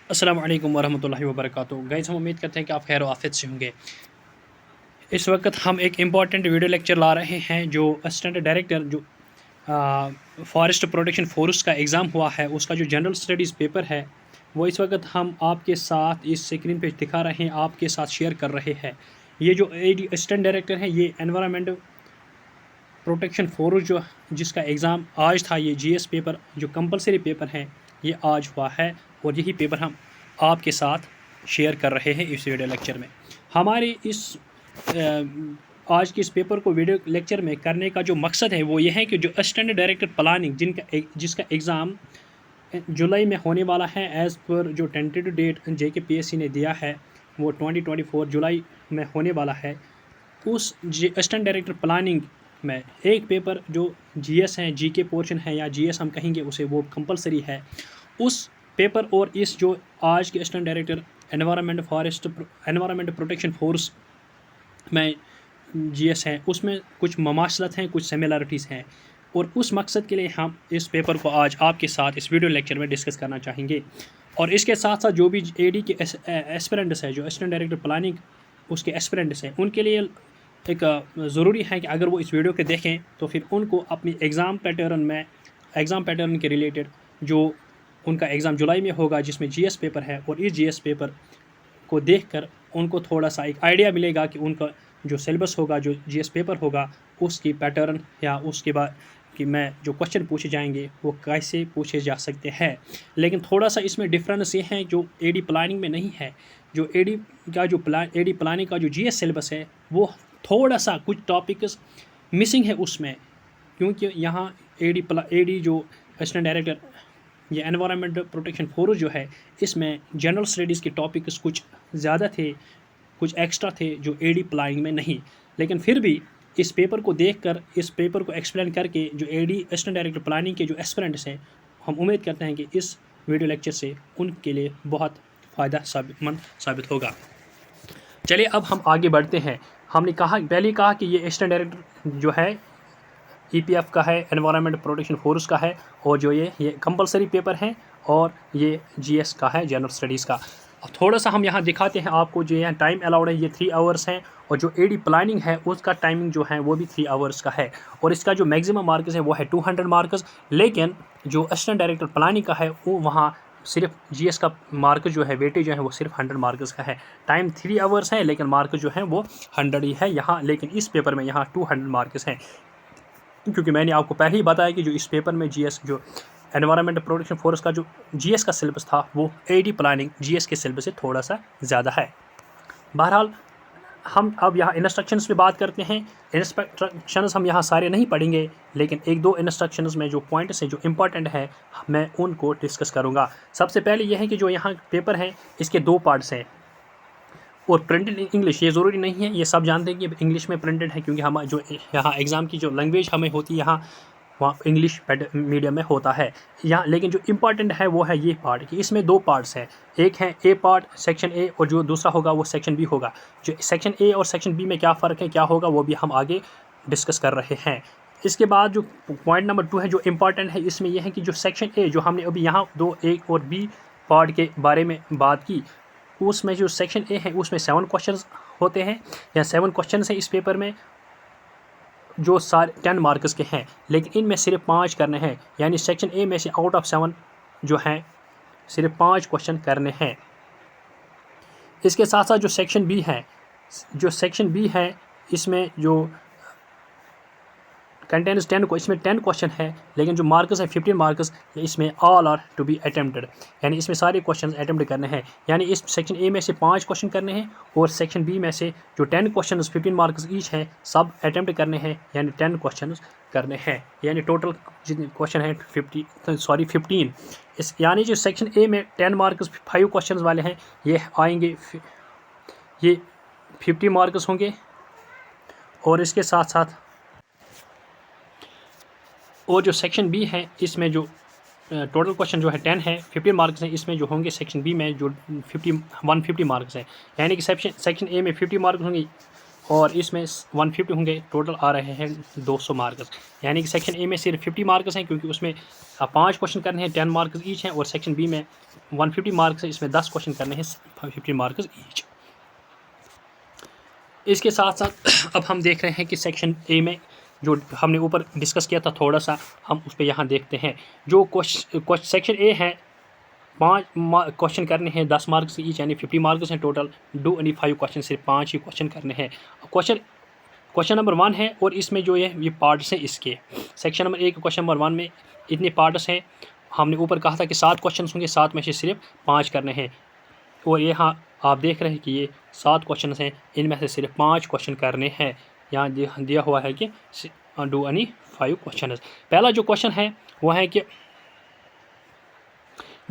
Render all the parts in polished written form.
अस्सलाम वालेकुम वरहमतुल्लाहि वबरकातुहू। गाइस, हम उम्मीद करते हैं कि आप खैर आफियत से होंगे। इस वक्त हम एक इम्पॉर्टेंट वीडियो लेक्चर ला रहे हैं जो असिस्टेंट डायरेक्टर जो फॉरेस्ट प्रोटेक्शन फोर्स का एग्ज़ाम हुआ है उसका जो जनरल स्टडीज़ पेपर है वो इस वक्त हम आपके साथ इस स्क्रीन पे दिखा रहे हैं, आपके साथ शेयर कर रहे हैं। ये जो असिस्टेंट डायरेक्टर है ये एनवायरनमेंट प्रोटेक्शन फोर्स जो जिसका एग्ज़ाम आज था, ये जीएस पेपर जो कंपलसरी पेपर है ये आज हुआ है और यही पेपर हम आपके साथ शेयर कर रहे हैं इस वीडियो लेक्चर में। हमारे इस आज के इस पेपर को वीडियो लेक्चर में करने का जो मकसद है वो ये है कि जो असिस्टेंट डायरेक्टर प्लानिंग जिसका एग्ज़ाम जुलाई में होने वाला है, एज़ पर जो टेंटेटिव डेट JKPSC ने दिया है वो 2024 जुलाई में होने वाला है। उस असिस्टेंट डायरेक्टर प्लानिंग में एक पेपर जो जीएस है, जीके पोर्शन है या जीएस हम कहेंगे उसे, वो कंपलसरी है। उस पेपर और इस जो आज के assistant director environment protection force में जीएस है उसमें कुछ ममासलत हैं, कुछ सिमिलरिटीज़ हैं और उस मकसद के लिए हम इस पेपर को आज आपके साथ इस वीडियो लेक्चर में डिस्कस करना चाहेंगे। और इसके साथ साथ जो भी एडी के एस्पिरेंट्स है, जो असिस्टेंट डायरेक्टर प्लानिंग उसके एस्पिरेंट्स हैं, उनके लिए एक ज़रूरी है कि अगर वो इस वीडियो को देखें तो फिर उनको अपनी एग्ज़ाम पैटर्न के रिलेटेड जो उनका एग्ज़ाम जुलाई में होगा जिसमें जीएस पेपर है, और इस जीएस पेपर को देखकर उनको थोड़ा सा एक आइडिया मिलेगा कि उनका जो सिलेबस होगा, जो जीएस पेपर होगा, उसकी पैटर्न या उसके बाद कि मैं जो क्वेश्चन पूछे जाएंगे वो कैसे पूछे जा सकते हैं। लेकिन थोड़ा सा इसमें डिफरेंस ये है जो एडी प्लानिंग में नहीं है। जो एडी प्लानिंग का जो जीएस सिलेबस है वो थोड़ा सा कुछ टॉपिक्स मिसिंग है उसमें, क्योंकि यहाँ एडी जो असिस्टेंट डायरेक्टर ये एनवायरनमेंट प्रोटेक्शन फोर्स जो है इसमें जनरल स्टडीज़ के टॉपिक्स कुछ ज़्यादा थे, कुछ एक्स्ट्रा थे जो एडी प्लानिंग में नहीं। लेकिन फिर भी इस पेपर को देखकर, इस पेपर को एक्सप्लेन करके जो एडी असिस्टेंट डायरेक्टर प्लानिंग के जो एस्पिरेंट्स हैं, हम उम्मीद करते हैं कि इस वीडियो लेक्चर से उनके लिए बहुत फ़ायदा साबित होगा। चलिए अब हम आगे बढ़ते हैं। हमने पहले कहा कि ये असिस्टेंट डायरेक्टर जो है EPF का है, एनवायरनमेंट प्रोटेक्शन फोर्स का है, और जो ये कंपलसरी पेपर है, और ये GS का है, जनरल स्टडीज़ का। अब थोड़ा सा हम यहाँ दिखाते हैं आपको, जो यहाँ टाइम अलाउड है ये 3 आवर्स हैं, और जो एडी प्लानिंग है उसका टाइमिंग जो है वो भी 3 आवर्स का है, और इसका जो मैक्सिमम मार्क्स है वो है 200 मार्क्स। लेकिन जो असिस्टेंट डायरेक्टर प्लानिंग का है वो वहाँ सिर्फ GS का मार्क जो है, वेटेज जो है वो सिर्फ 100 मार्क्स का है। टाइम 3 आवर्स है लेकिन मार्क जो है वो 100 ही है यहाँ, लेकिन इस पेपर में यहाँ 200 मार्क्स हैं, क्योंकि मैंने आपको पहले ही बताया कि जो इस पेपर में जीएस जो एनवायरनमेंट प्रोटेक्शन फोर्स का जो जीएस का सिलेबस था वो एडी प्लानिंग जीएस के सिलेबस से थोड़ा सा ज़्यादा है। बहरहाल हम अब यहाँ इंस्ट्रक्शंस पे बात करते हैं। इंस्ट्रक्शंस हम यहाँ सारे नहीं पढ़ेंगे, लेकिन एक दो इंस्ट्रक्शंस में जो पॉइंट्स हैं जो इंपॉर्टेंट है मैं उनको डिस्कस करूँगा। सबसे पहले यह है कि जो यहाँ पेपर है इसके 2 पार्ट्स हैं, और प्रिंटेड इंग्लिश ये ज़रूरी नहीं है, ये सब जानते हैं कि इंग्लिश में प्रिंटेड है, क्योंकि हम जो यहाँ एग्ज़ाम की जो लैंग्वेज हमें होती है यहाँ वहाँ इंग्लिश मीडियम में होता है यहाँ। लेकिन जो इम्पॉर्टेंट है वो है ये पार्ट कि इसमें 2 पार्ट्स हैं, एक है ए पार्ट सेक्शन ए, और जो दूसरा होगा वो सेक्शन बी होगा। जो सेक्शन ए और सेक्शन बी में क्या फ़र्क है, क्या होगा, वो भी हम आगे डिस्कस कर रहे हैं। इसके बाद जो पॉइंट नंबर 2 है जो इम्पॉर्टेंट है, इसमें यह है कि जो सेक्शन ए जो हमने अभी यहाँ 2 ए और बी पार्ट के बारे में बात की, उसमें जो सेक्शन ए है उसमें 7 क्वेश्चंस होते हैं, या 7 क्वेश्चंस हैं इस पेपर में, जो सारे 10 मार्क्स के हैं, लेकिन इनमें सिर्फ 5 करने हैं। यानी सेक्शन ए में से आउट ऑफ 7 जो हैं सिर्फ 5 क्वेश्चन करने हैं। इसके साथ साथ जो सेक्शन बी है इसमें जो कंटेंट्स 10 को, इसमें 10 क्वेश्चन है, लेकिन जो मार्क्स है 15 मार्क्स, इसमें all are to be attempted, यानी इसमें सारे क्वेश्चन अटेम्प्ट करने हैं। यानी इस सेक्शन ए में से 5 क्वेश्चन करने हैं, और सेक्शन बी में से जो 10 क्वेश्चन 15 मार्क्स ईच हैं सब अटेम्प्ट करने हैं, यानी 10 क्वेश्चन करने हैं। यानी टोटल जितने क्वेश्चन हैं 15। इस यानी जो सेक्शन ए में 10 मार्क्स 5 क्वेश्चन वाले हैं ये आएंगे, ये 50 मार्क्स होंगे, और इसके साथ साथ और जो सेक्शन बी है इसमें जो टोटल क्वेश्चन जो है 10 है, 15 मार्क्स हैं, इसमें जो होंगे सेक्शन बी में जो 150 मार्क्स हैं। यानी कि सेक्शन ए में 50 मार्क्स होंगे, और इसमें 150 होंगे, टोटल आ रहे हैं 200 मार्क्स। यानी कि सेक्शन ए में सिर्फ 50 मार्क्स हैं क्योंकि उसमें 5 क्वेश्चन करने हैं, 10 मार्क्स ईच हैं, और सेक्शन बी में 150 मार्क्स है, इसमें 10 क्वेश्चन करने हैं, 50 मार्क्स ईच। इसके साथ साथ अब हम देख रहे हैं कि सेक्शन ए में जो हमने ऊपर डिस्कस किया था थोड़ा सा, हम उस पर यहाँ देखते हैं। जो सेक्शन ए है 5 क्वेश्चन करने हैं, 10 मार्क्स ईच, यानी 50 मार्क्स हैं टोटल। डू एनी 5 क्वेश्चन, सिर्फ 5 ही क्वेश्चन करने हैं। क्वेश्चन नंबर 1 है, और इसमें जो है ये पार्ट्स हैं इसके। सेक्शन नंबर 1 क्वेश्चन नंबर 1 में इतने पार्ट्स हैं। हमने ऊपर कहा था कि 7 क्वेश्चन होंगे, 7 में से सिर्फ 5 करने हैं, और यहाँ आप देख रहे हैं कि ये 7 क्वेश्चन हैं, इनमें से सिर्फ 5 क्वेश्चन करने हैं। यहाँ दिया हुआ है कि डू एनी 5 क्वेश्चन। पहला जो क्वेश्चन है वो है कि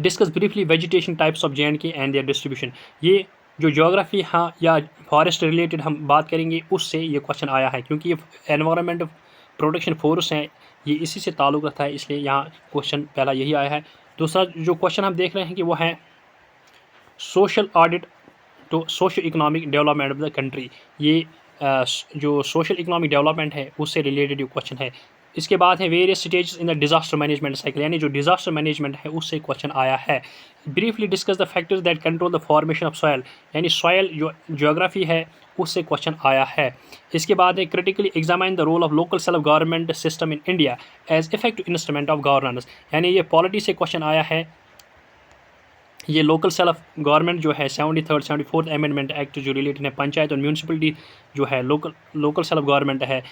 discuss briefly vegetation types of JNK and there distribution. ये जो ज्योग्राफी हाँ या फॉरेस्ट रिलेटेड हम बात करेंगे उससे ये क्वेश्चन आया है, क्योंकि ये एनवायरनमेंट प्रोटेक्शन फोर्स है, ये इसी से ताल्लुक़ रखता है, इसलिए यहाँ क्वेश्चन पहला यही आया है। दूसरा जो क्वेश्चन हम देख रहे हैं कि वो है social audit to social economic development of the country. ये जो सोशल इकोनॉमिक डेवलपमेंट है उससे रिलेटेड ये क्वेश्चन है। इसके बाद है various stages in the disaster management cycle, यानी जो डिजास्टर मैनेजमेंट है उससे क्वेश्चन आया है। Briefly discuss the factors that control the formation of soil, यानी सॉयल जो ज्योग्राफी है उससे क्वेश्चन आया है। इसके बाद है critically examine the role of local self government system in India as effective instrument of governance, यानी ये पॉलिटी से क्वेश्चन आया है। ये लोकल सेल्फ गवर्नमेंट जो है 73rd 74th अमेंडमेंट एक्ट जो रिलेटेड है पंचायत और म्यूनसिपलिटी जो है लोकल सेल्फ गवर्नमेंट है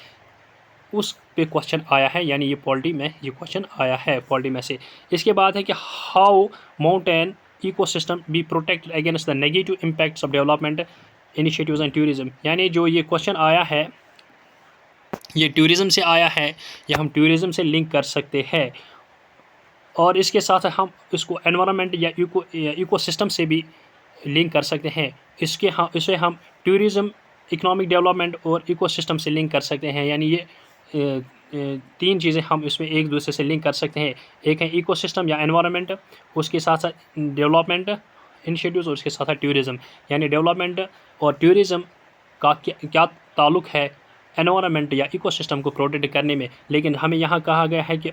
उस पे क्वेश्चन आया है, यानी ये पॉलिटी में ये क्वेश्चन आया है पॉलिटी में से। इसके बाद है कि how mountain ecosystem be protected against the negative impacts of development initiatives and tourism, यानी जो ये क्वेश्चन आया है ये टूरिज़म से आया है, या हम टूरिज़म से लिंक कर सकते हैं, और इसके साथ हम इसको एनवायरनमेंट या इकोसिस्टम से भी लिंक कर सकते हैं। इसे हम टूरिज़म, इकोनॉमिक डेवलपमेंट और इकोसिस्टम से लिंक कर सकते हैं, यानी ये 3 चीज़ें हम इसमें एक दूसरे से लिंक कर सकते हैं। एक है इकोसिस्टम या एनवायरनमेंट, उसके साथ साथ डेवलपमेंट इनिशिएटिव्स, और उसके साथ साथ टूरिज़म, यानी डेवलपमेंट और टूरिज़म का क्या ताल्लुक़ है एनवायरनमेंट या इकोसिस्टम को प्रोटेक्ट करने में। लेकिन हमें यहाँ कहा गया है कि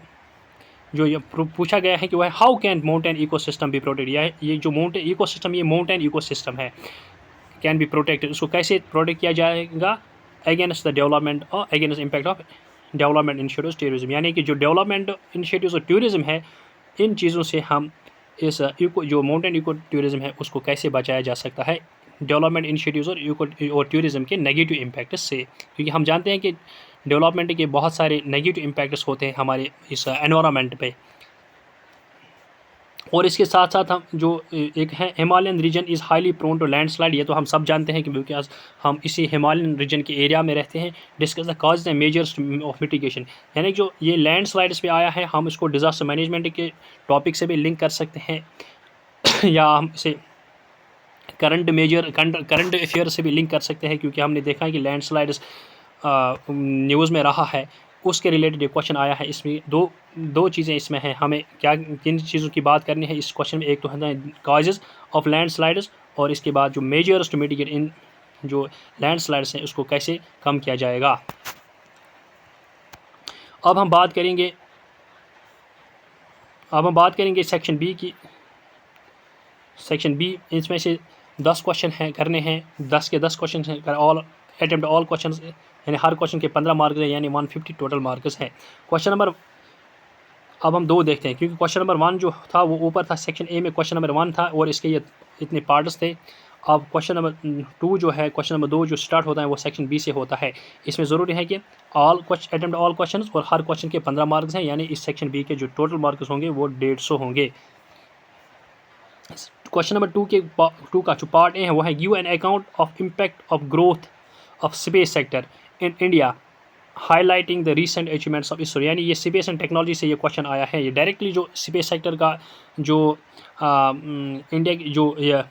जो ये पूछा गया है कि वह how can mountain ecosystem be protect, या ये जो माउंटेन इकोसिस्टम ये माउंटेन इकोसिस्टम है कैन बी प्रोटेक्टेड, उसको कैसे प्रोटेक्ट किया जाएगा अगेंस्ट द डेवलपमेंट और against impact of development initiatives tourism, यानी कि जो डेवलपमेंट इनिशिएटिव्स और टूरिज्म है इन चीज़ों से हम इस जो माउंटेन इको टूरिज्म है उसको कैसे बचाया जा सकता है डेवलपमेंट इनिशिएटिव्स और टूरिज्म के नेगेटिव इम्पैक्ट से, क्योंकि हम जानते हैं कि डेवलपमेंट के बहुत सारे नेगेटिव इम्पैक्ट्स होते हैं हमारे इस एनवायरनमेंट पे। और इसके साथ साथ हम जो एक है Himalayan region is highly prone to landslide, ये तो हम सब जानते हैं कि बिकॉज हम इसी हिमालयन रीजन के एरिया में रहते हैं। Discuss the cause and measures of mitigation, यानी जो ये लैंडस्लाइड्स पे आया है हम इसको डिज़ास्टर मैनेजमेंट के टॉपिक से भी लिंक कर सकते हैं या हम इसे करंट अफेयर से भी लिंक कर सकते हैं, क्योंकि हमने देखा है कि लैंडस्लाइड्स न्यूज़ में रहा है, उसके रिलेटेड ये क्वेश्चन आया है। इसमें दो चीज़ें इसमें हैं, हमें किन चीज़ों की बात करनी है इस क्वेश्चन में। एक तो है कॉजेज़ ऑफ लैंडस्लाइड्स, और इसके बाद जो मेजर्स टू मिटिगेट इन जो लैंडस्लाइड्स हैं उसको कैसे कम किया जाएगा। अब हम बात करेंगे सेक्शन बी की। सेक्शन बी इसमें से 10 क्वेश्चन हैं करने हैं, 10 के 10 क्वेश्चन हैं, ऑल अटेम्प्ट ऑल क्वेश्चन, यानी हर क्वेश्चन के 15 मार्क्स हैं, यानी 150 टोटल मार्क्स हैं। क्वेश्चन नंबर अब हम 2 देखते हैं, क्योंकि क्वेश्चन नंबर 1 जो था वो ऊपर था, सेक्शन ए में क्वेश्चन नंबर 1 था और इसके ये इतने पार्ट्स थे। अब क्वेश्चन नंबर 2 जो है, क्वेश्चन नंबर 2 जो स्टार्ट होता है वो सेक्शन बी से होता है। इसमें ज़रूरी है कि अटेम्प्ट ऑल क्वेश्चन और हर क्वेश्चन के 15 मार्क्स हैं, यानी इस सेक्शन बी के जो टोटल मार्क्स होंगे वो 150 होंगे। क्वेश्चन नंबर 2 का जो पार्ट ए है वो है give an account of impact of growth of space sector in India highlighting the recent achievements of ISRO, यानी ये स्पेस एंड टेक्नोलॉजी से ये क्वेश्चन आया है। ये डायरेक्टली जो स्पेस सेक्टर का जो इंडिया की जो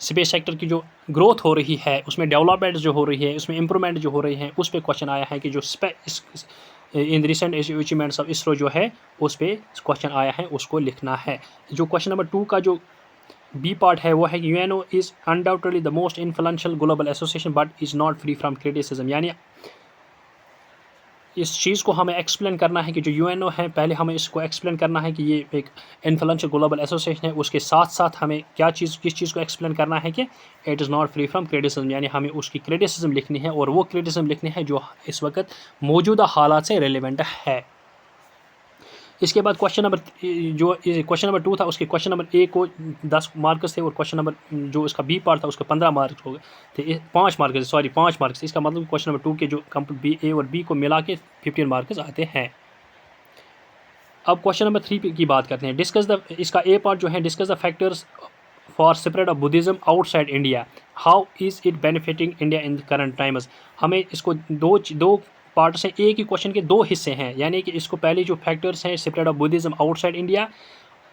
स्पेस सेक्टर की जो ग्रोथ हो रही है उसमें डेवलपमेंट जो हो रही है, उसमें इम्प्रूवमेंट जो हो रही है, उस पर क्वेश्चन आया है कि जो in recent achievements of ISRO जो है उस पर क्वेश्चन आया है, उसको लिखना है। जो क्वेश्चन नंबर 2 का जो बी पार्ट है वो है कि UNO is undoubtedly the most influential global association but is not free from criticism. यानी इस चीज़ को हमें एक्सप्लेन करना है कि जो यूएनओ है, पहले हमें इसको एक्सप्लेन करना है कि ये एक इन्फ्लुएंशियल ग्लोबल एसोसिएशन है। उसके साथ साथ हमें किस चीज़ को एक्सप्लेन करना है कि it is not free from criticism, यानी हमें उसकी क्रिटिसिज्म लिखनी है और वो क्रिटिसिज्म लिखनी है जो इस वक्त मौजूदा हालात से रिलेवेंट है। इसके बाद क्वेश्चन नंबर 2 था, उसके क्वेश्चन नंबर ए को 10 मार्क्स थे और क्वेश्चन नंबर जो इसका बी पार्ट था उसके 15 मार्क्स हो गए थे, 5 मार्क्स। इसका मतलब क्वेश्चन नंबर 2 के जो बी ए और बी को मिला के 15 मार्क्स आते हैं। अब क्वेश्चन नंबर 3 की बात करते हैं। इसका ए पार्ट जो है, discuss the factors for spread of Buddhism outside India, how is it benefiting India in current times. हमें इसको दो पार्ट से, एक ही क्वेश्चन के 2 हिस्से हैं, यानी कि इसको पहले जो फैक्टर्स हैं spread of Buddhism outside India,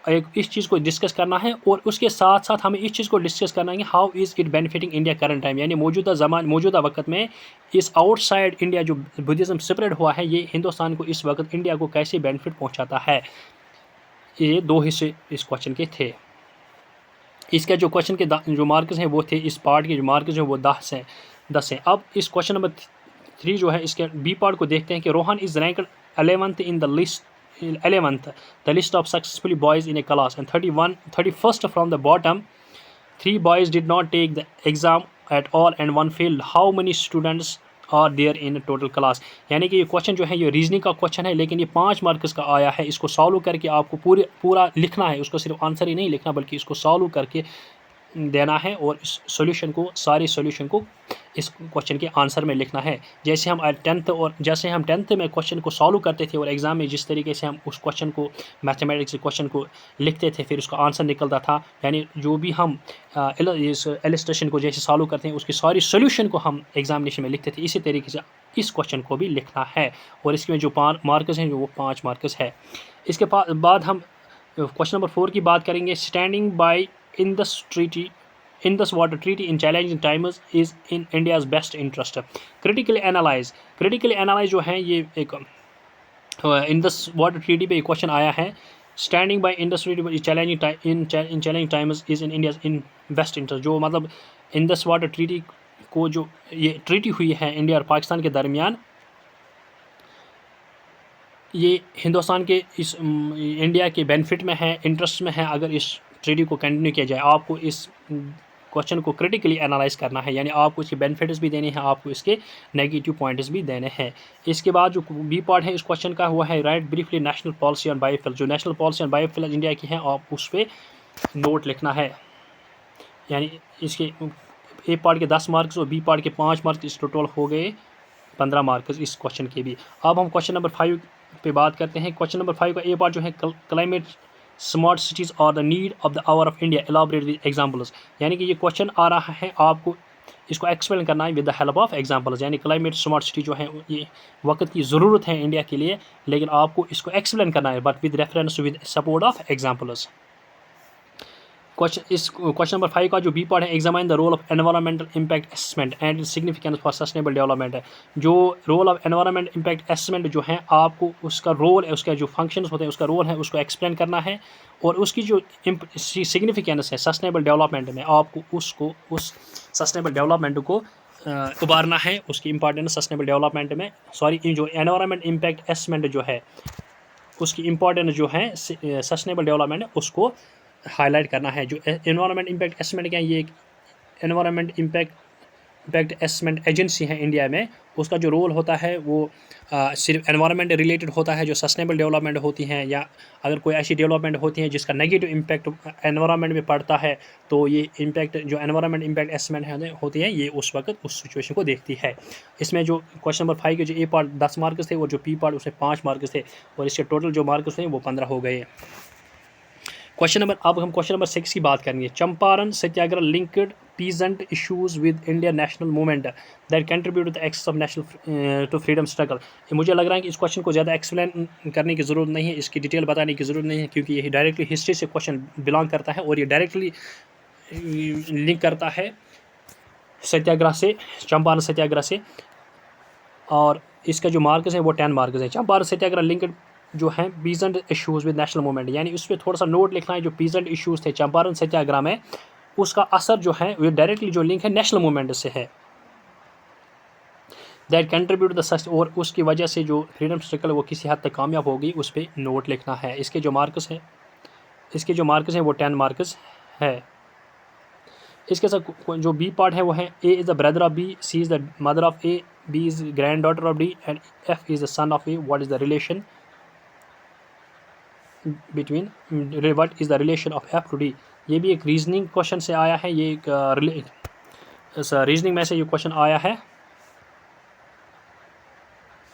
एक इस चीज़ को डिस्कस करना है और उसके साथ साथ हमें इस चीज़ को डिस्कस करना है कि how is it benefiting India current time, यानी मौजूदा वक्त में इस आउटसाइड इंडिया जो बुद्धिज़्म स्प्रेड हुआ है ये हिंदुस्तान को इस वक्त इंडिया को कैसे बेनिफिट पहुँचाता है। ये 2 हिस्से इस क्वेश्चन के थे। इसका जो क्वेश्चन के जो मार्क्स हैं वो थे, इस पार्ट के जो मार्क्स हैं वो 10 हैं। अब इस क्वेश्चन नंबर 3 जो है, इसके बी पार्ट को देखते हैं कि Rohan is ranked 11th in the list of successfully boys in A class and 31st from the bottom. 3 boys did not take the exam at all and 1 failed. How many students are there in a total class? यानी कि ये question जो है ये reasoning का question है, लेकिन ये 5 मार्क्स का आया है। इसको सॉल्व करके आपको पूरा लिखना है, उसको सिर्फ आंसर ही नहीं लिखना बल्कि इसको सॉल्व करके देना है और इस सारे सॉल्यूशन को इस क्वेश्चन के आंसर में लिखना है। जैसे हम 10th में क्वेश्चन को सॉल्व करते थे और एग्ज़ाम में जिस तरीके से हम उस क्वेश्चन को, मैथमेटिक्स के क्वेश्चन को लिखते थे, फिर उसका आंसर निकलता था, यानी जो भी हम इस इलस्ट्रेशन को जैसे सॉल्व करते हैं उसकी सारी सॉल्यूशन को हम एग्जामिनेशन में लिखते थे, इसी तरीके से इस क्वेश्चन को भी लिखना है और इसमें जो मार्क्स हैं वो 5 मार्क्स है। इसके बाद हम क्वेश्चन नंबर 4 की बात करेंगे। Standing bye Indus Water Treaty in challenging times is in India's best interest. Critically analyze जो है ये एक Indus Water Treaty पे एक क्वेश्चन आया है। Standing by Indus Treaty in challenging times is in India's in best interest, जो मतलब Indus Water Treaty को जो ये ट्रीटी हुई है इंडिया और पाकिस्तान के दरमियान, ये हिंदुस्तान के इस इंडिया के बेनिफिट में है, इंटरेस्ट में है अगर इस ट्रीटी को कंटिन्यू किया जाए। आपको इस क्वेश्चन को क्रिटिकली एनालाइज करना है, यानी आपको इसके बेनिफिट्स भी देने हैं, आपको इसके नेगेटिव पॉइंट्स भी देने हैं। इसके बाद जो बी पार्ट है इस क्वेश्चन का हुआ है right briefly national policy on biofuel. जो national policy on biofuel India की है आप उस पर नोट लिखना है, यानी इसके ए पार्ट के 10 मार्क्स और बी पार्ट के 5 मार्क्स, इस टोटल हो गए 15 मार्क्स इस क्वेश्चन के भी। अब हम क्वेश्चन नंबर 5 पे बात करते हैं। क्वेश्चन नंबर 5 का ए पार्ट जो है क्लाइमेट स्मार्ट सिटीज़ और the need of the hour of India elaborate with examples, यानी कि ये क्वेश्चन आ रहा है आपको इसको एक्सप्लेन करना है with the help of examples, यानी क्लाइमेट स्मार्ट सिटी जो है ये वक्त की ज़रूरत है इंडिया के लिए, लेकिन आपको इसको एक्सप्लेन करना है but with reference with support of examples. Question number 5 का जो बी पार्ट है, examine the role of environmental impact assessment and significance for sustainable development है। जो role of environment impact assessment जो है, आपको उसका रोल है, उसका जो फंक्शंस होते हैं उसका रोल है, उसको एक्सप्लेन करना है और उसकी जो सिग्निफिकेंस है सस्टेनेबल डेवलपमेंट में, आपको उस सस्टेनेबल डेवलपमेंट को उभारना है, उसकी इंपॉर्टेंस सस्टेनेबल डेवलपमेंट में, जो एनवायरमेंट इम्पैक्ट असेसमेंट जो है उसकी इंपॉर्टेंस जो है सस्टेनेबल डेवलपमेंट उसको हाईलाइट करना है। जो एनवायरमेंट इम्पैक्ट असेसमेंट क्या है, ये एक एनवायरमेंट इम्पैक्ट असेसमेंट एजेंसी है इंडिया में, उसका जो रोल होता है वो सिर्फ एनवायरमेंट रिलेटेड होता है। जो सस्टेनेबल डेवलपमेंट होती हैं या अगर कोई ऐसी डेवलपमेंट होती है जिसका नेगेटिव इम्पैक्ट एनवायरमेंट में पड़ता है, तो ये इम्पैक्ट जो एनवायरमेंट इम्पैक्ट असेसमेंट होती है ये उस वक्त उस सिचुएशन को देखती है। इसमें जो क्वेश्चन नंबर 5 के जो ए पार्ट 10 मार्क्स थे और जो पी पार्ट उसमें 5 मार्क्स थे और इसके टोटल जो मार्क्स थे वो 15 हो गए। अब हम क्वेश्चन नंबर 6 की बात करेंगे। Champaran Satyagraha linked peasant issues with Indian national movement that contribute to the access of national to freedom struggle. मुझे लग रहा है कि इस क्वेश्चन को ज़्यादा एक्सप्लेन करने की ज़रूरत नहीं है, इसकी डिटेल बताने की ज़रूरत नहीं है, क्योंकि ये डायरेक्टली हिस्ट्री से क्वेश्चन बिलोंग करता है और ये डायरेक्टली लिंक करता है सत्याग्रह से, चंपारण सत्याग्रह से, और इसका जो मार्क्स है वो 10 मार्क्स है। चंपारण सत्याग्रह लिंक्ड जो हैं peasant issues with national movement, यानी उस पर थोड़ा सा नोट लिखना है। जो पीजेंट इश्यूज़ थे चंपारण सत्याग्रह में, उसका असर जो है वो डायरेक्टली जो लिंक है नेशनल मूवमेंट से है। दैट कंट्रीब्यूट द सक्सेस, और उसकी वजह से जो फ्रीडम स्ट्रगल वो किसी हद तक कामयाब होगी, उस पर नोट लिखना है। इसके जो मार्क्स हैं वो 10 मार्क्स है। इसके साथ जो बी पार्ट है वो है A is the brother of B, C is the mother of A, B is grand daughter of D and F is the son of A. What is the relation between, what is the relation of F to D. ये भी एक reasoning question से आया है, ये एक reasoning में से ये क्वेश्चन आया है।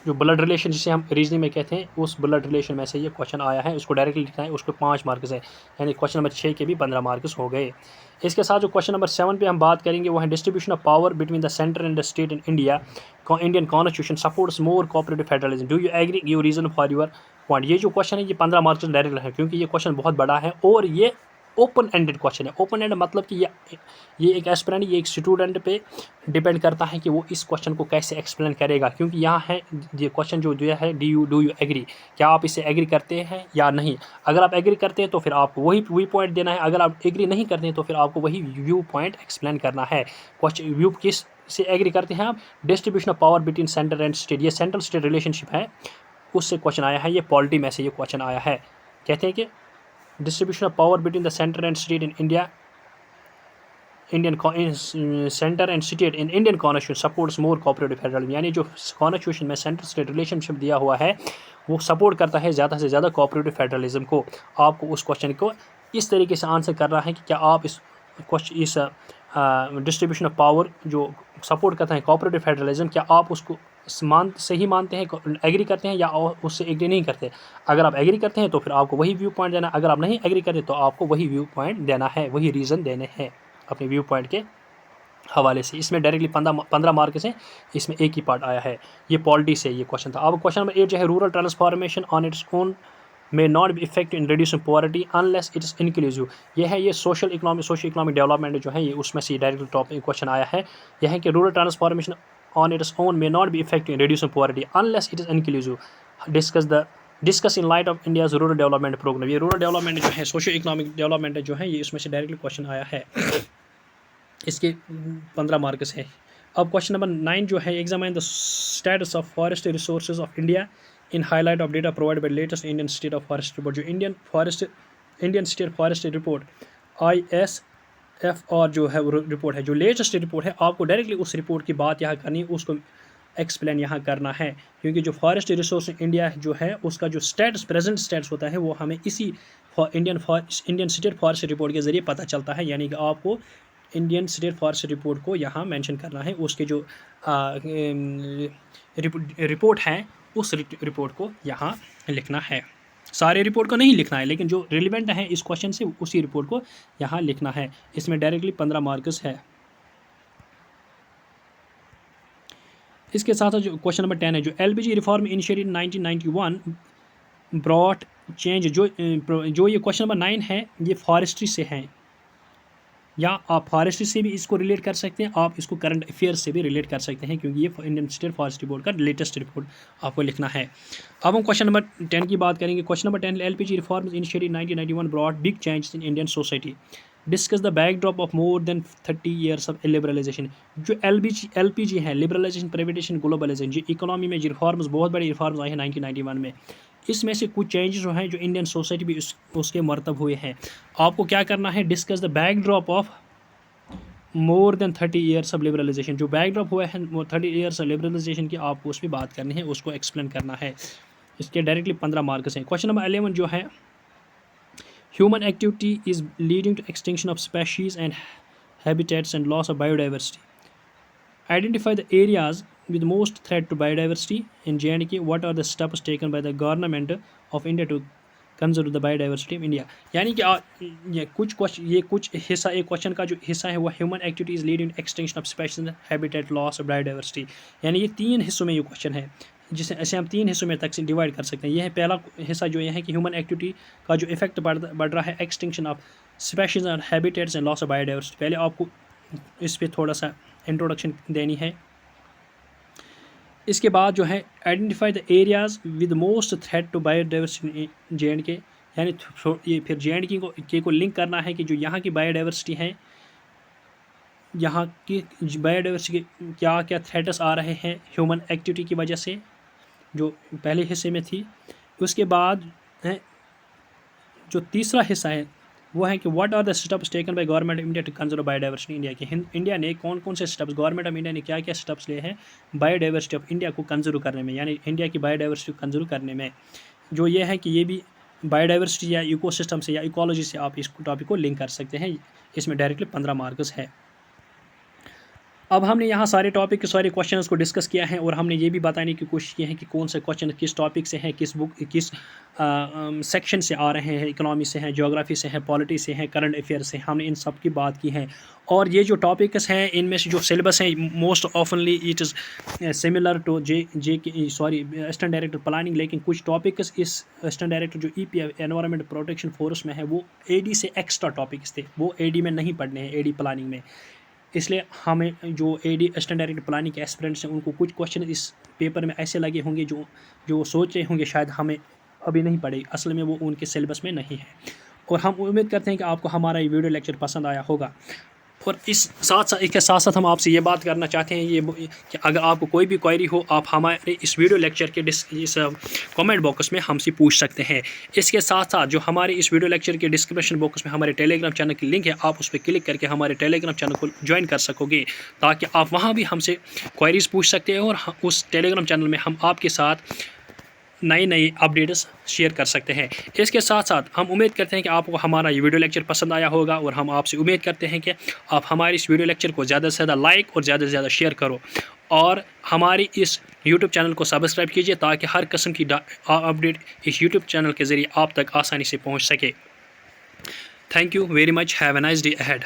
जो ब्लड रिलेशन जिसे हम रीजनिंग में कहते हैं, उस ब्लड रिलेशन में से ये क्वेश्चन आया है। उसको डायरेक्टली लिखना है, उसको 5 मार्क्स है, यानी क्वेश्चन नंबर 6 के भी 15 मार्क्स हो गए। इसके साथ जो क्वेश्चन नंबर 7 पे हम बात करेंगे वो है distribution of power between the centre and the state in India. Indian constitution supports more cooperative federalism, do you agree, give reason for your point. ये जो क्वेश्चन है ये 15 मार्क्स डायरेक्ट है, क्योंकि ये क्वेश्चन बहुत बड़ा है और ये ओपन एंडेड क्वेश्चन है। ओपन एंड मतलब कि ये एक एस्पिरेंट, ये एक स्टूडेंट पे डिपेंड करता है कि वो इस क्वेश्चन को कैसे एक्सप्लेन करेगा, क्योंकि यहाँ है ये क्वेश्चन जो दिया है डू यू एग्री, क्या आप इसे एग्री करते हैं या नहीं। अगर आप एग्री करते हैं तो फिर आपको वही पॉइंट देना है, अगर आप एग्री नहीं करते हैं तो फिर आपको वही व्यू पॉइंट एक्सप्लेन करना है। क्वेश्चन व्यू किस से एग्री करते हैं आप, distribution of power between centre and state, ये सेंट्रल स्टेट रिलेशनशिप है, उससे क्वेश्चन आया है। ये पॉलिटी में से ये क्वेश्चन आया है। कहते हैं कि distribution of power between the centre and state in India, Indian centre and state in Indian constitution supports more cooperative federalism, यानी जो कॉन्स्टिट्यूशन में सेंटर स्टेट रिलेशनशिप दिया हुआ है वो सपोर्ट करता है ज़्यादा से ज़्यादा कोऑपरेटिव फेडरलिज्म को। आपको उस क्वेश्चन को इस तरीके से आंसर करना है कि क्या आप इस क्वेश्चन इस डिस्ट्रीब्यूशन ऑफ पावर जो सपोर्ट करता है कोऑपरेटिव फेडरलिज्म, क्या आप उसको सही मानते हैं, एग्री करते हैं या उससे एग्री नहीं करते। अगर आप एग्री करते हैं तो फिर आपको वही व्यू पॉइंट देना है, अगर आप नहीं एग्री करते तो आपको वही व्यू पॉइंट देना है, वही रीज़न देने हैं अपने व्यू पॉइंट के हवाले से। इसमें डायरेक्टली 15 मार्क्स हैं, इसमें एक ही पार्ट आया है। ये पॉलिटी से ये क्वेश्चन था। अब क्वेश्चन नंबर 8 जो है rural transformation on its own may not be effective in reducing poverty unless it is inclusive। ये है ये सोशल इकोनॉमिक डेवलपमेंट जो है ये उसमें से डायरेक्ट टॉपिक क्वेश्चन आया है। यह है कि rural transformation on its own may not be effective in reducing poverty unless it is inclusive। Discuss in light of India's rural development programme. ये रूरल डेवलपमेंट जो है सोशल इकोनॉमिक डेवलपमेंट जो है ये इसमें से डायरेक्टली क्वेश्चन आया है। इसके 15 मार्क्स है। अब क्वेश्चन नंबर 9 जो है examine the status of forest resources of India in highlight of data provide by latest Indian state of forest report. जो Indian state forest report ISFR जो है रिपोर्ट है, जो लेटेस्ट रिपोर्ट है, आपको डायरेक्टली उस रिपोर्ट की बात यहाँ करनी है, उसको एक्सप्लेन यहाँ करना है, क्योंकि जो फॉरेस्ट रिसोर्स इंडिया जो है उसका जो स्टेटस प्रेजेंट स्टेटस होता है वो हमें इसी इंडियन स्टेट फॉरेस्ट रिपोर्ट के ज़रिए पता चलता है। यानी कि आपको इंडियन स्टेट फॉरेस्ट रिपोर्ट को यहाँ मेंशन करना है, उसके जो रिपोर्ट है उस रिपोर्ट को यहाँ लिखना है। सारे रिपोर्ट को नहीं लिखना है, लेकिन जो रिलेवेंट है इस क्वेश्चन से उसी रिपोर्ट को यहाँ लिखना है। इसमें डायरेक्टली 15 मार्क्स है। इसके साथ जो क्वेश्चन नंबर 10 है, जो LPG reform initiated 1991 brought change. जो ये क्वेश्चन नंबर 9 है ये फॉरेस्ट्री से है, या आप फॉरेस्ट्री से भी इसको रिलेट कर सकते हैं, आप इसको करंट अफेयर्स से भी रिलेट कर सकते हैं, क्योंकि ये इंडियन स्टेट फॉरेस्ट बोर्ड का लेटेस्ट रिपोर्ट आपको लिखना है। अब हम क्वेश्चन नंबर 10 की बात करेंगे। Question number 10, LPG reforms initiated 1991 brought big changes in Indian society. Discuss the backdrop of more than 30 years of liberalisation. जो LPG है, लिबरलाइजेशन, प्राइवेटाइजेशन, ग्लोबलाइजेशन, जो इकोनॉमी में जो रिफॉर्म्स, बहुत बड़ी रिफॉर्म्स आए हैं 1991 में, इसमें से कुछ चेंजेस जो हैं जो इंडियन सोसाइटी भी उसके मरतब हुए हैं। आपको क्या करना है, discuss the backdrop of more than 30 years of liberalisation. जो बैकड्रॉप हुआ है 30 ईयर्स ऑफ लिबरलाइजेशन की, आपको उस पर बात करनी है, उसको एक्सप्लेन करना है। इसके डायरेक्टली 15 मार्क्स हैं। क्वेश्चन नंबर 11 जो है, human activity is leading to extinction of species and habitats and loss of biodiversity. Identify the areas with most threat to biodiversity in J&K. What are the steps taken by the government of India to conserve the biodiversity of India? यानी कि ये कुछ हिस्सा, एक question का जो हिस्सा है वो human activities leading to extinction of species, habitat, loss of biodiversity. यानी ये 3 हिस्सों में ये क्वेश्चन है, जिसे ऐसे हम 3 हिस्सों में तक डिवाइड कर सकते हैं। यह है पहला हिस्सा जो ये है कि ह्यूमन एक्टिविटी का जो इफेक्ट बढ़ रहा है, extinction of species and habitats and loss of biodiversity. पहले आपको इस पर थोड़ा सा इंट्रोडक्शन देनी है। इसके बाद जो है identify the areas with most threat to biodiversity JNK, यानी ये फिर JNK को लिंक करना है कि जो यहाँ की बायोडाइवर्सिटी है, यहाँ की बायोडाइवर्सिटी क्या क्या थ्रेट्स आ रहे हैं ह्यूमन एक्टिविटी की वजह से, जो पहले हिस्से में थी। उसके बाद है जो तीसरा हिस्सा है वो है कि what are the steps taken by government of India to conserve biodiversity India के। इंडिया ने कौन कौन से स्टेप्स, गवर्नमेंट ऑफ इंडिया ने क्या क्या स्टेप्स लिए हैं बायोडाइवर्सिटी ऑफ इंडिया को कंजर्व करने में, यानी इंडिया की बायोडाइवर्सिटी को कंजर्व करने में। जो ये है कि ये भी बायोडाइवर्सिटी या इकोसिस्टम से या इकोलॉजी से आप इस टॉपिक को लिंक कर सकते हैं। इसमें डायरेक्टली 15 मार्क्स है। अब हमने यहाँ सारे टॉपिक के सारे क्वेश्चंस को डिस्कस किया है और हमने ये भी बताने की कोशिश की है कि कौन से क्वेश्चन किस टॉपिक से हैं, किस सेक्शन से आ रहे हैं, इकोनॉमी से हैं, ज्योग्राफी से हैं, पॉलिटी से हैं, करंट अफेयर से। हमने इन सब की बात की है। और ये जो टॉपिक्स हैं इनमें से जो सिलेबस है most oftenly it is similar to western director planning, लेकिन कुछ टॉपिक्स इस वेस्टर्न डायरेक्टर जो EPF एनवायरनमेंट प्रोटेक्शन फोर्स में है वो AD से एक्स्ट्रा टॉपिक्स थे, वो AD में नहीं पढ़ने हैं, AD प्लानिंग में। इसलिए हमें जो AD वेस्टर्न डायरेक्टर प्लानिंग के एस्पिरेंट्स हैं उनको कुछ क्वेश्चन इस पेपर में ऐसे लगे होंगे जो सोच रहे होंगे शायद हमें अभी नहीं पढ़े, असल में वो उनके सिलेबस में नहीं है। और हम उम्मीद करते हैं कि आपको हमारा ये वीडियो लेक्चर पसंद आया होगा। और इसके साथ साथ हम आपसे ये बात करना चाहते हैं कि अगर आपको कोई भी क्वेरी हो आप हमारे इस वीडियो लेक्चर के इस कमेंट बॉक्स में हमसे पूछ सकते हैं। इसके साथ साथ जो हमारे इस वीडियो लेक्चर के डिस्क्रिप्शन बॉक्स में हमारे टेलीग्राम चैनल की लिंक है, आप उस पर क्लिक करके हमारे टेलीग्राम चैनल को ज्वाइन कर सकोगे, ताकि आप वहाँ भी हमसे क्वेरीज पूछ सकते हैं और उस टेलीग्राम चैनल में हम आपके साथ नई अपडेट्स शेयर कर सकते हैं। इसके साथ साथ हम उम्मीद करते हैं कि आपको हमारा ये वीडियो लेक्चर पसंद आया होगा और हम आपसे उम्मीद करते हैं कि आप हमारे इस वीडियो लेक्चर को ज़्यादा से ज़्यादा लाइक और ज़्यादा से ज़्यादा शेयर करो और हमारी इस YouTube चैनल को सब्सक्राइब कीजिए, ताकि हर किस्म की अपडेट इस YouTube चैनल के ज़रिए आप तक आसानी से पहुँच सके। Thank you very much, have a nice day ahead.